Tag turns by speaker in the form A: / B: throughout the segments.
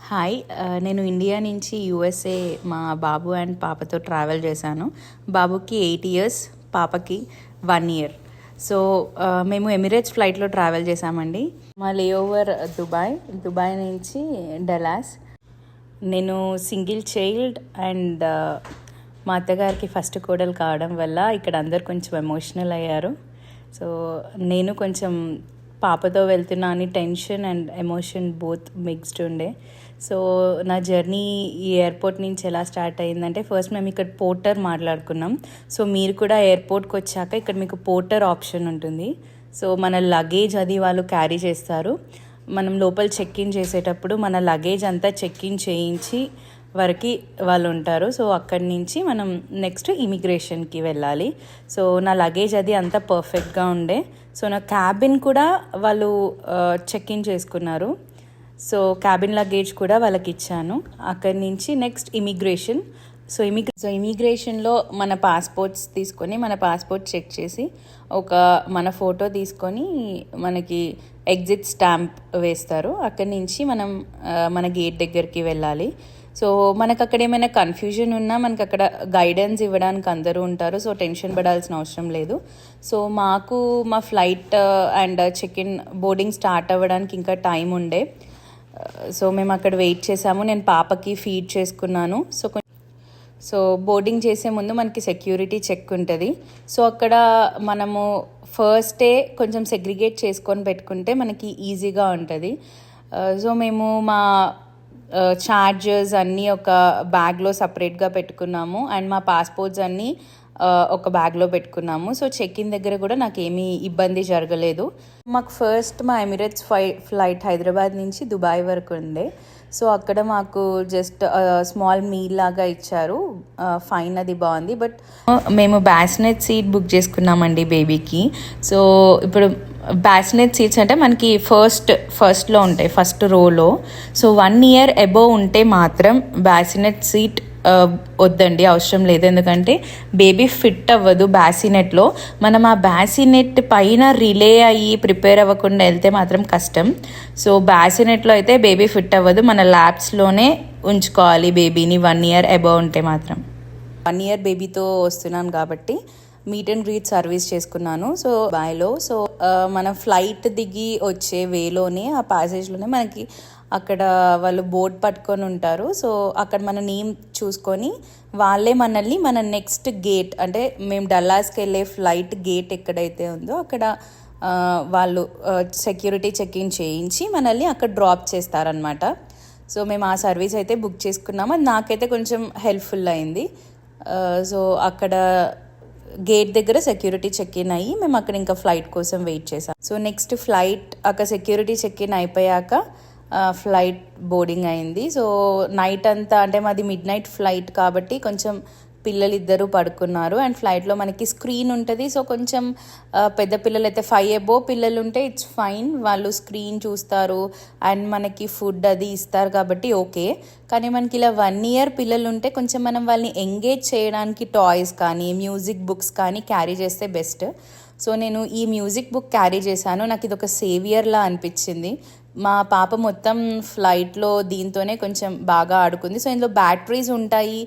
A: Hi నేను India నుంచి USA మా బాబు అండ్ పాపతో ట్రావెల్ చేశాను. బాబుకి 8 ఇయర్స్, పాపకి 1 ఇయర్. సో మేము ఎమిరేట్స్ ఫ్లైట్లో ట్రావెల్ చేశామండి. మా లేఓవర్ దుబాయ్ నుంచి డలాస్. నేను సింగిల్ చైల్డ్ అండ్ మా అత్తగారికి ఫస్ట్ కోడలు కావడం వల్ల ఇక్కడ అందరు కొంచెం ఎమోషనల్ అయ్యారు. సో నేను కొంచెం పాపతో వెళ్తున్నా అని tension and emotion both mixed ఉండే. సో నా జర్నీ ఈ ఎయిర్పోర్ట్ నుంచి ఎలా స్టార్ట్ అయ్యిందంటే, ఫస్ట్ మేము ఇక్కడ పోర్టర్ మాట్లాడుకున్నాం. సో మీరు కూడా ఎయిర్పోర్ట్కి వచ్చాక ఇక్కడ మీకు పోర్టర్ ఆప్షన్ ఉంటుంది. సో మన లగేజ్ అది వాళ్ళు క్యారీ చేస్తారు. మనం లోపల చెక్ ఇన్ చేసేటప్పుడు మన లగేజ్ అంతా చెక్ ఇన్ చేయించి వరకు వాళ్ళు ఉంటారు. సో అక్కడి నుంచి మనం నెక్స్ట్ ఇమిగ్రేషన్కి వెళ్ళాలి. సో నా లగేజ్ అది అంతా పర్ఫెక్ట్గా ఉండే. సో నా క్యాబిన్ కూడా వాళ్ళు చెక్ ఇన్ చేసుకున్నారు. సో క్యాబిన్ లగేజ్ కూడా వాళ్ళకి ఇచ్చాను. అక్కడి నుంచి నెక్స్ట్ ఇమిగ్రేషన్. సో ఇమిగ్రేషన్లో మన పాస్పోర్ట్స్ తీసుకొని మన పాస్పోర్ట్ చెక్ చేసి మన ఫోటో తీసుకొని మనకి ఎగ్జిట్ స్టాంప్ వేస్తారు. అక్కడి నుంచి మనం మన గేట్ దగ్గరికి వెళ్ళాలి. సో మనకు అక్కడ ఏమైనా కన్ఫ్యూజన్ ఉన్నా మనకు అక్కడ గైడెన్స్ ఇవ్వడానికి అందరూ ఉంటారు. సో టెన్షన్ పడాల్సిన అవసరం లేదు. సో మాకు మా flight and check in boarding start అవ్వడానికి ఇంకా టైం ఉండే. సో మేము అక్కడ వెయిట్ చేసాము. నేను పాపకి ఫీడ్ చేసుకున్నాను. సో బోర్డింగ్ చేసే ముందు మనకి సెక్యూరిటీ చెక్ ఉంటుంది. సో అక్కడ మనము ఫస్టే కొంచెం సెగ్రిగేట్ చేసుకొని పెట్టుకుంటే మనకి ఈజీగా ఉంటుంది. సో మేము మా ఛార్జర్స్ అన్నీ ఒక బ్యాగ్లో సపరేట్గా పెట్టుకున్నాము అండ్ మా పాస్పోర్ట్స్ అన్నీ ఒక బ్యాగ్లో పెట్టుకున్నాము. సో చెక్ ఇన్ దగ్గర కూడా నాకు ఏమీ ఇబ్బంది జరగలేదు. మాకు ఫస్ట్ మా ఎమిరేట్స్ ఫ్లైట్ హైదరాబాద్ నుంచి దుబాయ్ వరకు ఉండే. సో అక్కడ మాకు జస్ట్ స్మాల్ మీల్ లాగా ఇచ్చారు. ఫైన్, అది బాగుంది. బట్ మేము బ్యాసినెట్ సీట్ బుక్ చేసుకున్నామండి బేబీకి. సో ఇప్పుడు బ్యాసినెట్ సీట్స్ అంటే మనకి ఫస్ట్లో ఉంటాయి, ఫస్ట్ రోలో. సో 1 ఇయర్ అబోవ్ ఉంటే మాత్రం బ్యాసినెట్ సీట్ వద్దండి, అవసరం లేదు. ఎందుకంటే బేబీ ఫిట్ అవ్వదు బ్యాసినెట్లో. మనం ఆ బ్యాసినెట్ పైన రిలే అయ్యి ప్రిపేర్ అవ్వకుండా వెళ్తే మాత్రం కష్టం. సో బ్యాసినెట్లో అయితే బేబీ ఫిట్ అవ్వదు, మన ల్యాబ్స్లోనే ఉంచుకోవాలి బేబీని 1 ఇయర్ అబోవ్ ఉంటే మాత్రం. 1 ఇయర్ బేబీతో వస్తున్నాను కాబట్టి మీట్ అండ్ గ్రీట్ సర్వీస్ చేసుకున్నాను. సో బాయ్లో మన ఫ్లైట్ దిగి వచ్చే వేలోనే ఆ ప్యాసేజ్లోనే మనకి అక్కడ వాళ్ళు బోర్డ్ పట్టుకొని ఉంటారు. సో అక్కడ మన నేమ్ చూసుకొని వాళ్ళే మనల్ని మన నెక్స్ట్ గేట్, అంటే మేము డల్లాస్కి వెళ్ళే ఫ్లైట్ గేట్ ఎక్కడైతే ఉందో అక్కడ వాళ్ళు సెక్యూరిటీ చెక్ ఇన్ చేయించి మనల్ని అక్కడ డ్రాప్ చేస్తారనమాట. సో మేము ఆ సర్వీస్ అయితే బుక్ చేసుకున్నాము. అది నాకైతే కొంచెం హెల్ప్ఫుల్ అయింది. సో అక్కడ గేట్ దగ్గర సెక్యూరిటీ చెక్ ఇన్ అయ్యి మేము అక్కడ ఇంకా ఫ్లైట్ కోసం వెయిట్ చేసాం. సో నెక్స్ట్ ఫ్లైట్ అక్కడ సెక్యూరిటీ చెక్ ఇన్ అయిపోయాక ఫ్లైట్ బోర్డింగ్ అయింది. సో నైట్ అంతా, అంటే మాది మిడ్ నైట్ ఫ్లైట్ కాబట్టి కొంచెం పిల్లలు ఇద్దరు పడుకున్నారు. అండ్ ఫ్లైట్లో మనకి స్క్రీన్ ఉంటుంది. సో కొంచెం పెద్ద పిల్లలు అయితే 5 అబోవ్ పిల్లలు ఉంటే ఇట్స్ ఫైన్, వాళ్ళు స్క్రీన్ చూస్తారు అండ్ మనకి ఫుడ్ అది ఇస్తారు కాబట్టి ఓకే. కానీ మనకి ఇలా 1 ఇయర్ పిల్లలు ఉంటే కొంచెం మనం వాళ్ళని ఎంగేజ్ చేయడానికి టాయ్స్ కానీ మ్యూజిక్ బుక్స్ కానీ క్యారీ చేస్తే బెస్ట్. సో నేను ఈ మ్యూజిక్ బుక్ క్యారీ చేశాను. నాకు ఇది ఒక సేవియర్లా అనిపించింది. మా పాప మొత్తం ఫ్లైట్లో దీంతోనే కొంచెం బాగా ఆడుకుంది. సో ఇందులో బ్యాటరీస్ ఉంటాయి,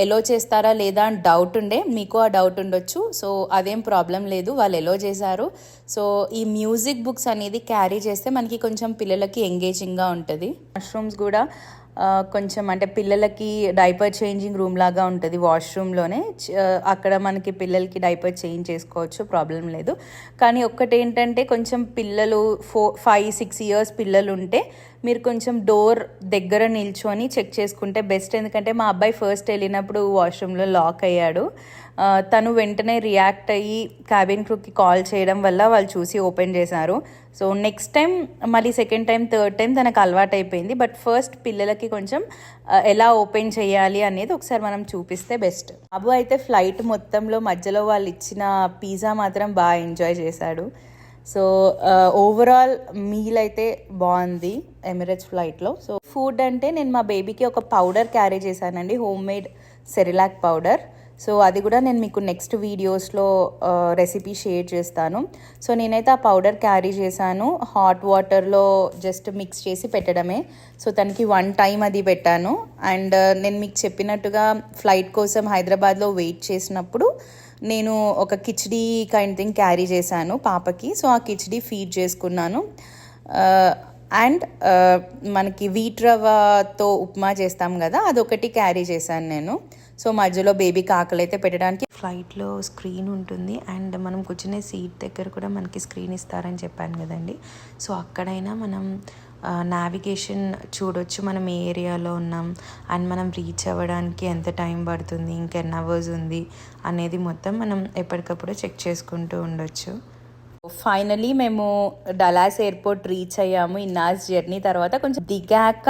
A: ఎలో చేస్తారా లేదా అని డౌట్ ఉండే. మీకు ఆ డౌట్ ఉండొచ్చు. సో అదేం ప్రాబ్లం లేదు, వాళ్ళు ఎలో చేశారు. సో ఈ మ్యూజిక్ బుక్స్ అనేది క్యారీ చేస్తే మనకి కొంచెం పిల్లలకి ఎంగేజింగ్గా ఉంటుంది. వాష్రూమ్స్ కూడా కొంచెం, అంటే పిల్లలకి డైపర్ చేంజింగ్ రూమ్ లాగా ఉంటుంది వాష్రూమ్లోనే. అక్కడ మనకి పిల్లలకి డైపర్ చేంజ్ చేసుకోవచ్చు, ప్రాబ్లం లేదు. కానీ ఒక్కటి ఏంటంటే, కొంచెం పిల్లలు 5-6 ఇయర్స్ పిల్లలు ఉంటే మీరు కొంచెం డోర్ దగ్గర నిల్చొని చెక్ చేసుకుంటే బెస్ట్. ఎందుకంటే మా అబ్బాయి ఫస్ట్ వెళ్ళినప్పుడు వాష్రూమ్లో లాక్ అయ్యాడు. తను వెంటనే రియాక్ట్ అయ్యి క్యాబిన్ క్రూకి కాల్ చేయడం వల్ల వాళ్ళు చూసి ఓపెన్ చేశారు. సో నెక్స్ట్ టైం, మళ్ళీ సెకండ్ టైం, థర్డ్ టైం తనకు అలవాటు అయిపోయింది. బట్ ఫస్ట్ పిల్లలకి కొంచెం ఎలా ఓపెన్ చేయాలి అనేది ఒకసారి మనం చూపిస్తే బెస్ట్. బాబు అయితే ఫ్లైట్ మొత్తంలో మధ్యలో వాళ్ళు ఇచ్చిన పిజ్జా మాత్రం బాగా ఎంజాయ్ చేశాడు. సో ఓవరాల్ మీల్ అయితే బాగుంది ఎమిరేట్స్ ఫ్లైట్లో. సో ఫుడ్ అంటే నేను మా బేబీకి ఒక పౌడర్ క్యారీ చేశానండి, home made Cerelac powder. So అది కూడా నేను మీకు నెక్స్ట్ వీడియోస్లో రెసిపీ షేర్ చేస్తాను. సో నేనైతే ఆ పౌడర్ క్యారీ చేశాను. హాట్ వాటర్లో జస్ట్ మిక్స్ చేసి పెట్టడమే. సో తనకి 1 టైం అది పెట్టాను. అండ్ నేను మీకు చెప్పినట్టుగా ఫ్లైట్ కోసం హైదరాబాద్లో వెయిట్ చేసినప్పుడు నేను ఒక కిచిడీ కైండ్ థింగ్ క్యారీ చేశాను పాపకి. సో ఆ కిచిడీ ఫీడ్ చేసుకున్నాను. అండ్ మనకి వీట్ రవ్వతో ఉప్మా చేస్తాం కదా, అదొకటి క్యారీ చేశాను నేను. సో మధ్యలో బేబీకి ఆకలి అయితే పెట్టడానికి. ఫ్లైట్లో స్క్రీన్ ఉంటుంది అండ్ మనం కూర్చునే సీట్ దగ్గర కూడా మనకి స్క్రీన్ ఇస్తారని చెప్పాను కదండి. సో అక్కడైనా మనం నావిగేషన్ చూడొచ్చు, మనం ఏ ఏరియాలో ఉన్నాం అండ్ మనం రీచ్ అవ్వడానికి ఎంత టైం పడుతుంది, ఇంకెన్ని అవర్స్ ఉంది అనేది మొత్తం మనం ఎప్పటికప్పుడు చెక్ చేసుకుంటూ ఉండొచ్చు. ఫైనలీ మేము డలాస్ ఎయిర్పోర్ట్ రీచ్ అయ్యాము. ఇన్నార్స్ జర్నీ తర్వాత కొంచెం దిగాక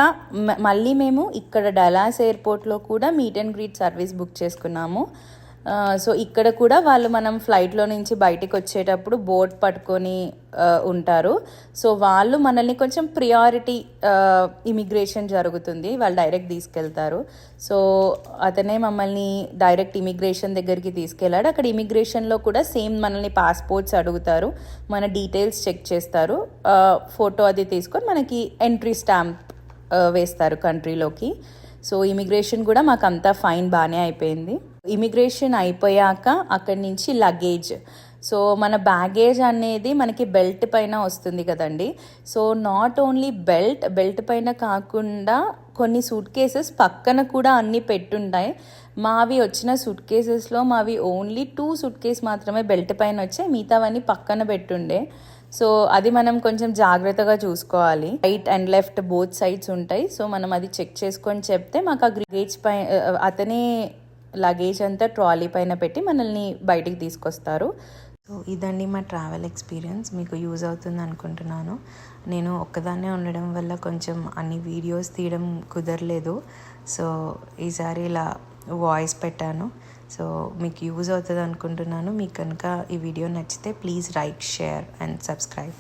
A: మళ్ళీ మేము ఇక్కడ డలాస్ ఎయిర్పోర్ట్లో కూడా meet and greet service book చేసుకున్నాము. సో ఇక్కడ కూడా వాళ్ళు మనం ఫ్లైట్లో నుంచి బయటికి వచ్చేటప్పుడు బోట్ పట్టుకొని ఉంటారు. సో వాళ్ళు మనల్ని కొంచెం ప్రియారిటీ ఇమిగ్రేషన్ జరుగుతుంది, వాళ్ళు డైరెక్ట్ తీసుకెళ్తారు. సో అతనే మమ్మల్ని డైరెక్ట్ ఇమిగ్రేషన్ దగ్గరికి తీసుకెళ్ళాడు. అక్కడ ఇమిగ్రేషన్లో కూడా సేమ్ మనల్ని పాస్పోర్ట్స్ అడుగుతారు, మన డీటెయిల్స్ చెక్ చేస్తారు, ఫోటో అది తీసుకొని మనకి ఎంట్రీ స్టాంప్ వేస్తారు కంట్రీలోకి. సో ఇమిగ్రేషన్ కూడా మాకు అంతా ఫైన్ బాగానే అయిపోయింది. ఇమిగ్రేషన్ అయిపోయాక అక్కడి నుంచి లగేజ్. సో మన బ్యాగేజ్ అనేది మనకి బెల్ట్ పైన వస్తుంది కదండి. సో నాట్ ఓన్లీ బెల్ట్ పైన కాకుండా కొన్ని సూట్ కేసెస్ పక్కన కూడా అన్నీ పెట్టుంటాయి. మావి వచ్చిన సూట్ కేసెస్లో మావి ఓన్లీ 2 సూట్ కేస్ మాత్రమే బెల్ట్ పైన వచ్చాయి, మిగతావన్నీ పక్కన పెట్టుండే. సో అది మనం కొంచెం జాగ్రత్తగా చూసుకోవాలి. Right and left both sides ఉంటాయి. సో మనం అది చెక్ చేసుకొని చెప్తే మాకు ఆ లగేజ్ పై అతనే లగేజ్ అంతా ట్రాలీ పైన పెట్టి మనల్ని బయటికి తీసుకొస్తారు. సో ఇదండి మా ట్రావెల్ ఎక్స్పీరియన్స్. మీకు యూజ్ అవుతుంది అనుకుంటున్నాను. నేను ఒక్కదాన్నే ఉండడం వల్ల కొంచెం అన్ని వీడియోస్ తీయడం కుదరలేదు. సో ఈసారి ఇలా వాయిస్ పెట్టాను. సో మీకు యూజ్ అవుతుంది అనుకుంటున్నాను. మీకు కనుక ఈ వీడియో నచ్చితే please like, share and subscribe.